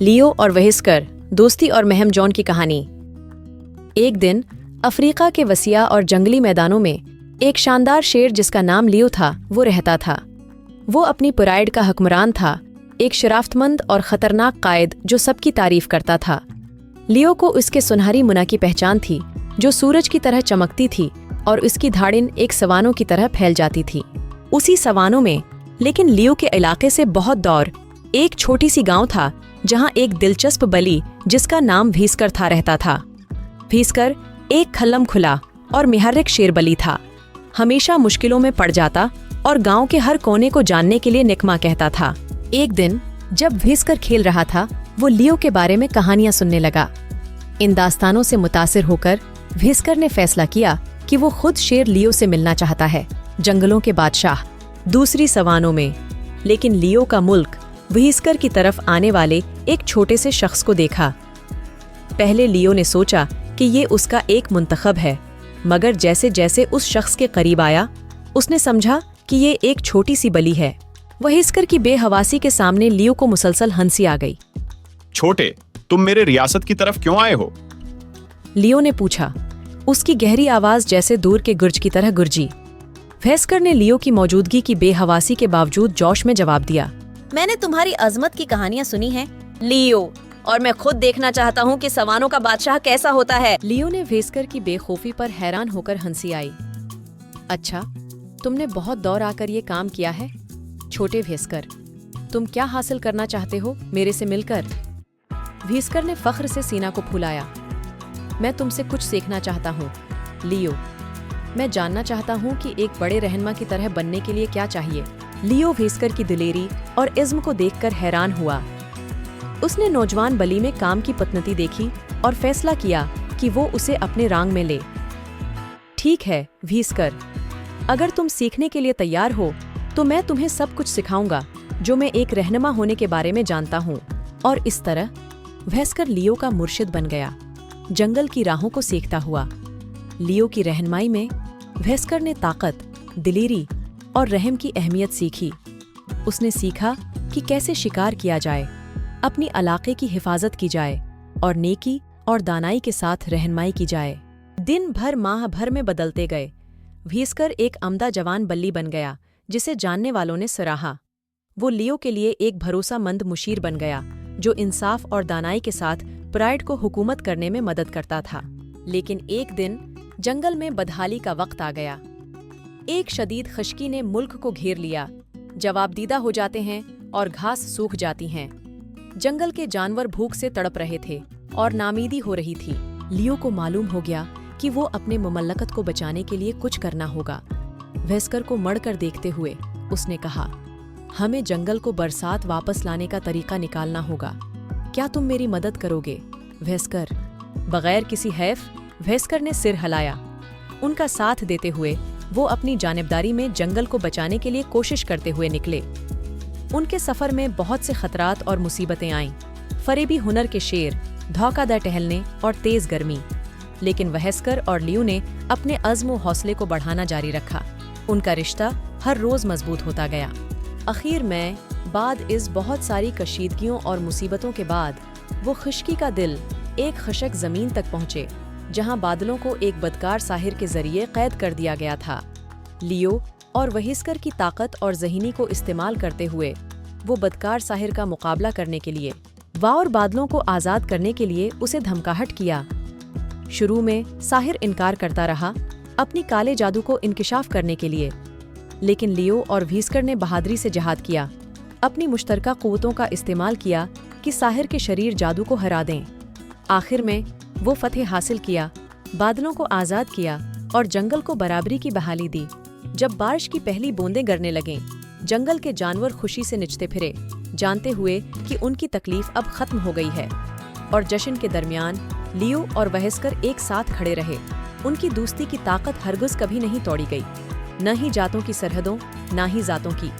लियो और वहिस्कर, दोस्ती और महम जॉन की कहानी। एक दिन अफ्रीका के वसिया और जंगली मैदानों में एक शानदार शेर जिसका नाम लियो था वो रहता था। वो अपनी पुराइड का हुक्मरान था, एक शराफ्तमंद और ख़तरनाक कायद जो सबकी तारीफ करता था। लियो को उसके सुनहरी मुना की पहचान थी जो सूरज की तरह चमकती थी और उसकी धाड़िन एक सवानों की तरह फैल जाती थी। उसी सवानों में लेकिन लियो के इलाके से बहुत दूर एक छोटी सी गांव था जहां एक दिलचस्प बली जिसका नाम भीस्कर था रहता था। भीस्कर एक खल्लम खुला और मिहर्रिक शेर बली था। हमेशा मुश्किलों में पड़ जाता और गांव के हर कोने को जानने के लिए निकमा कहता था। एक दिन जब भीस्कर खेल रहा था वो लियो के बारे में कहानियां सुनने लगा। इन दास्तानों से मुतासिर होकर भीस्कर ने फैसला किया कि वो खुद शेर लियो से मिलना चाहता है, जंगलों के बादशाह, दूसरी सवानों में। लेकिन लियो का मुल्क भीस्कर की तरफ आने वाले एक छोटे से शख्स को देखा। पहले लियो ने सोचा कि ये उसका एक मुंतखब है, मगर जैसे जैसे उस शख्स के करीब आया उसने समझा कि ये एक छोटी सी बली है। भीस्कर की बेहवासी के सामने लियो को मुसलसल हंसी आ गई। छोटे, तुम मेरे रियासत की तरफ क्यों आए हो? लियो ने पूछा। उसकी गहरी आवाज जैसे दूर के गुर्ज की तरह गुर्जी। भीस्कर ने लियो की मौजूदगी की बेहवासी के बावजूद जोश में जवाब दिया, मैंने तुम्हारी अजमत की कहानियां सुनी हैं, लियो, और मैं खुद देखना चाहता हूँ कि सवानों का बादशाह कैसा होता है। लियो ने भीस्कर की बेखौफी पर हैरान होकर हंसी आई। अच्छा, तुमने बहुत दौर आकर ये काम किया है? छोटे भीस्कर, तुम क्या हासिल करना चाहते हो मेरे से मिलकर? भीस्कर ने फख्र से सीना को फुलाया। मैं तुमसे कुछ सीखना चाहता हूँ लियो। मैं जानना चाहता हूँ कि एक बड़े रहनुमा की तरह बनने के लिए क्या चाहिए। लियो भीस्कर की दिलेरी और इज़्म को देखकर हैरान हुआ। उसने नौजवान बली में काम की पतनती देखी और फैसला किया कि वो उसे अपने रांग में ले। ठीक है भीस्कर, अगर तुम सीखने के लिए तैयार हो तो मैं तुम्हें सब कुछ सिखाऊंगा जो मैं एक रहनुमा होने के बारे में जानता हूँ। और इस तरह भीस्कर लियो का मुर्शिद बन गया, जंगल की राहों को सीखता हुआ। लियो की रहनुमाई में भीस्कर ने ताकत, दिलेरी और रहम की अहमियत सीखी। उसने सीखा कि कैसे शिकार किया जाए, अपनी इलाके की हिफाजत की जाए और नेकी और दानाई के साथ रहनुमाई की जाए। दिन भर माह भर में बदलते गए। भीस्कर एक अमदा जवान बल्ली बन गया जिसे जानने वालों ने सराहा। वो लियो के लिए एक भरोसामंद मुशीर बन गया जो इंसाफ और दानाई के साथ प्राइड को हुकूमत करने में मदद करता था। लेकिन एक दिन जंगल में बदहाली का वक्त आ गया। एक शदीद खश्की ने मुल्क को घेर लिया। जवाबदीदा हो जाते हैं और घास सूख जाती हैं। जंगल के जानवर भूख से तड़प रहे थे और नामीदी हो रही थी। लियो को मालूम हो गया कि वो अपने मुमल्लकत को बचाने के लिए कुछ करना होगा। भीस्कर को मड़कर देखते हुए उसने कहा, हमें जंगल को बरसात वापस लाने का तरीका निकालना होगा। क्या तुम मेरी मदद करोगे भीस्कर? बगैर किसी हैफ भीस्कर ने सिर हिलाया। उनका साथ देते हुए वो अपनी जानिबदारी में जंगल को बचाने के लिए कोशिश करते हुए निकले। उनके सफर में बहुत से खतरात और मुसीबतें आईं, फरेबी हुनर के शेर, धोखाधड़ टहलने और तेज गर्मी। लेकिन भीस्कर और लियो ने अपने अज़्म व हौसले को बढ़ाना जारी रखा। उनका रिश्ता हर रोज मजबूत होता गया। आखिर में बाद इस बहुत सारी कशीदगियों और मुसीबतों के बाद वो खुश्की का दिल एक खशक जमीन तक पहुँचे जहां बादलों को एक बदकार साहिर के जरिए कैद कर दिया गया था। लियो और भीस्कर की ताकत और ज़हीनी को इस्तेमाल करते हुए वो बदकार साहिर का मुकाबला करने के लिए और बादलों को आज़ाद करने के लिए उसे धमकाहट किया। शुरू में साहिर इनकार करता रहा अपनी काले जादू को इंकिशाफ करने के लिए, लेकिन लियो और भीस्कर ने बहादुरी से जहाद किया, अपनी मुश्तरका क़ुव्वतों का इस्तेमाल किया कि साहिर के शरीर जादू को हरा दें। आखिर में वो फतेह हासिल किया, बादलों को आज़ाद किया और जंगल को बराबरी की बहाली दी। जब बारिश की पहली बूंदें गिरने लगें, जंगल के जानवर खुशी से नचते फिरे, जानते हुए कि उनकी तकलीफ अब खत्म हो गई है। और जश्न के दरमियान लियो और भीस्कर एक साथ खड़े रहे। उनकी दोस्ती की ताकत हरगिज़ कभी नहीं तोड़ी गई, न ही जातों की सरहदों, न ही जातों की।